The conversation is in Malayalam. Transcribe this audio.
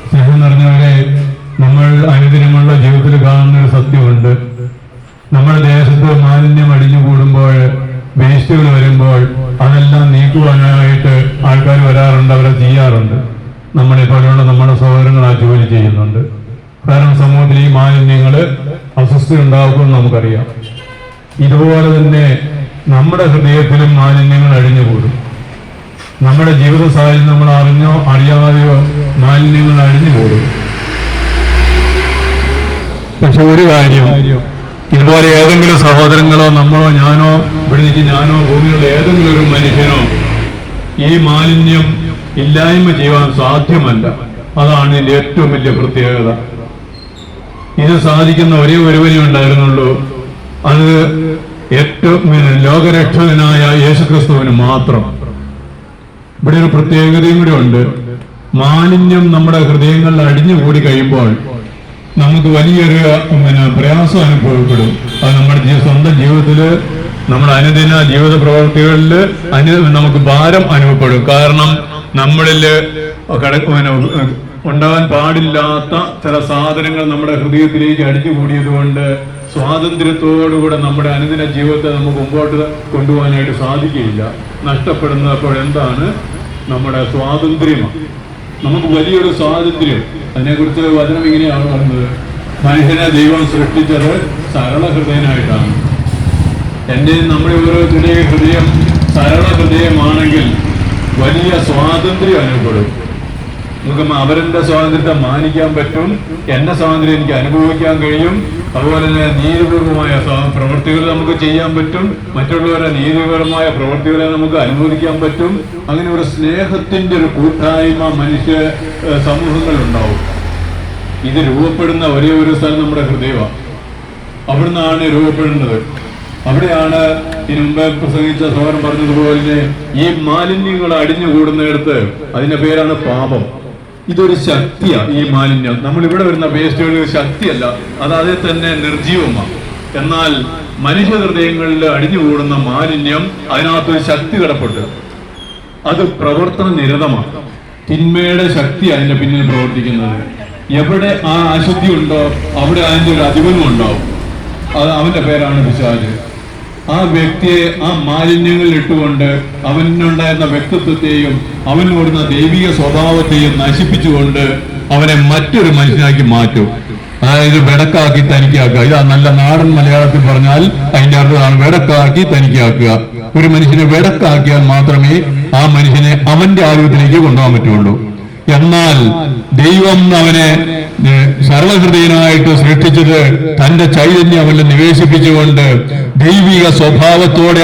സ്നേഹം നിറഞ്ഞവരെ, നമ്മൾ അനുദിനമുള്ള ജീവിതത്തിൽ കാണുന്ന ഒരു സത്യമുണ്ട്. നമ്മുടെ ദേശത്ത് മാലിന്യം അടിഞ്ഞുകൂടുമ്പോൾ, വേസ്റ്റുകൾ വരുമ്പോൾ അതെല്ലാം നീക്കുവാനായിട്ട് ആൾക്കാർ വരാറുണ്ട്, അവരെ ചെയ്യാറുണ്ട്. നമ്മളെ പോലെയുള്ള നമ്മുടെ സഹോദരങ്ങൾ ആ ജോലി ചെയ്യുന്നുണ്ട്. കാരണം സമൂഹത്തിൽ ഈ മാലിന്യങ്ങൾ അസ്വസ്ഥ ഉണ്ടാകുമെന്ന് നമുക്കറിയാം. ഇതുപോലെ തന്നെ നമ്മുടെ ഹൃദയത്തിലും മാലിന്യങ്ങൾ അടിഞ്ഞുകൂടും. നമ്മുടെ ജീവിത സാഹചര്യം നമ്മൾ അറിഞ്ഞോ അറിയാതെയോ മാലിന്യങ്ങൾ അടിഞ്ഞുകൂടും. പക്ഷെ ഒരു കാര്യം, ഇതുപോലെ ഏതെങ്കിലും സഹോദരങ്ങളോ നമ്മളോ ഞാനോ ഇവിടെ ഞാനോ ഭൂമിയിലുള്ള ഏതെങ്കിലും ഒരു മനുഷ്യനോ ഈ മാലിന്യം ഇല്ലായ്മ ചെയ്യാൻ സാധ്യമല്ല. അതാണ് ഇതിന്റെ ഏറ്റവും വലിയ പ്രത്യേകത. ഇത് സാധിക്കുന്ന ഒരേ ഒരുവനേ ഉണ്ടായിരുന്നുള്ളൂ. അത് ഏറ്റവും ലോകരക്ഷകനായ യേശുക്രിസ്തുവിന് മാത്രം. ഇവിടെ ഒരു പ്രത്യേകതയും കൂടി ഉണ്ട്. മാലിന്യം നമ്മുടെ ഹൃദയങ്ങളിൽ അടിഞ്ഞുകൂടി കഴിയുമ്പോൾ നമുക്ക് വലിയൊരു പ്രയാസം അനുഭവപ്പെടും. അത് നമ്മുടെ സ്വന്തം ജീവിതത്തില്, നമ്മുടെ അനുദിന ജീവിത പ്രവർത്തികളിൽ നമുക്ക് ഭാരം അനുഭവപ്പെടും. കാരണം നമ്മളില് ഉണ്ടാകാൻ പാടില്ലാത്ത ചില സാധനങ്ങൾ നമ്മുടെ ഹൃദയത്തിലേക്ക് അടിഞ്ഞുകൂടിയത് കൊണ്ട് സ്വാതന്ത്ര്യത്തോടുകൂടെ നമ്മുടെ അനുദിന ജീവിതത്തെ നമുക്ക് മുമ്പോട്ട് കൊണ്ടുപോകാനായിട്ട് സാധിക്കുകയില്ല. നഷ്ടപ്പെടുന്നത് അപ്പോൾ എന്താണ്? നമ്മുടെ സ്വാതന്ത്ര്യമാണ്. നമുക്ക് വലിയൊരു സ്വാതന്ത്ര്യം. അതിനെക്കുറിച്ച് വചനം ഇങ്ങനെയാണ് പറയുന്നത്: മനുഷ്യനെ ദൈവം സൃഷ്ടിച്ചത് സരള ഹൃദയനായിട്ടാണ്. എൻ്റെ നമ്മുടെ ഓരോരുത്തരുടെയും ഹൃദയം സരള ഹൃദയമാണെങ്കിൽ വലിയ സ്വാതന്ത്ര്യം അനുഭവപ്പെടും. നമുക്ക് അവരുടെ സ്വാതന്ത്ര്യത്തെ മാനിക്കാൻ പറ്റും. എന്റെ സ്വാതന്ത്ര്യം എനിക്ക് അനുഭവിക്കാൻ കഴിയും. അതുപോലെ തന്നെ നീതിപൂർവമായ പ്രവൃത്തികൾ നമുക്ക് ചെയ്യാൻ പറ്റും. മറ്റുള്ളവരുടെ നീതിപരമായ പ്രവൃത്തികളെ നമുക്ക് അനുവദിക്കാൻ പറ്റും. അങ്ങനെ ഒരു സ്നേഹത്തിന്റെ ഒരു കൂട്ടായ്മ മനുഷ്യ സമൂഹങ്ങൾ ഉണ്ടാവും. ഇത് രൂപപ്പെടുന്ന ഒരേ ഒരു സ്ഥലം നമ്മുടെ ഹൃദയമാണ്. അവിടുന്നാണ് രൂപപ്പെടുന്നത്. അവിടെയാണ് ഇതിനു മുമ്പ് പ്രസംഗിച്ച സഹോദരൻ പറഞ്ഞതുപോലെ ഈ മാലിന്യങ്ങൾ അടിഞ്ഞുകൂടുന്നിടത്ത് അതിന്റെ പേരാണ് പാപം. ഇതൊരു ശക്തിയാണ്. ഈ മാലിന്യം നമ്മൾ ഇവിടെ വരുന്ന വേസ്റ്റുകൾ ശക്തിയല്ല, അത് അതേ തന്നെ നിർജീവമാണ്. എന്നാൽ മനുഷ്യ ഹൃദയങ്ങളിൽ അടിഞ്ഞുകൂടുന്ന മാലിന്യം, അതിനകത്തൊരു ശക്തി കിടപ്പുണ്ട്. അത് പ്രവർത്തന നിരതമാണ്. തിന്മയുടെ ശക്തി അതിന്റെ പിന്നിൽ പ്രവർത്തിക്കുന്നത്. എവിടെ ആ അശുദ്ധി ഉണ്ടോ അവിടെ അതിന്റെ ഒരു അധിപനും ഉണ്ടാവും. അത് അവന്റെ പേരാണ് പിശാച്. ആ വ്യക്തിയെ ആ മാലിന്യങ്ങളിൽ ഇട്ടുകൊണ്ട് അവനുണ്ടായിരുന്ന വ്യക്തിത്വത്തെയും അവനോടുന്ന ദൈവിക സ്വഭാവത്തെയും നശിപ്പിച്ചുകൊണ്ട് അവനെ മറ്റൊരു മനുഷ്യനാക്കി മാറ്റും. അതായത് വെടക്കാക്കി തനിക്കാക്കുക. ഇതാ നല്ല നാടൻ മലയാളത്തിൽ പറഞ്ഞാൽ അതിന്റെ അർത്ഥമാണ് വെടക്കാക്കി തനിക്കാക്കുക. ഒരു മനുഷ്യനെ വെടക്കാക്കിയാൽ മാത്രമേ ആ മനുഷ്യനെ അവന്റെ ആരോഗ്യത്തിലേക്ക് കൊണ്ടുപോകാൻ പറ്റുള്ളൂ. എന്നാൽ ദൈവം അവനെ സർവഹൃദയനായിട്ട് സൃഷ്ടിച്ചത് തന്റെ ചൈതന്യം അവനെ നിവേശിപ്പിച്ചുകൊണ്ട് ദൈവിക സ്വഭാവത്തോടെ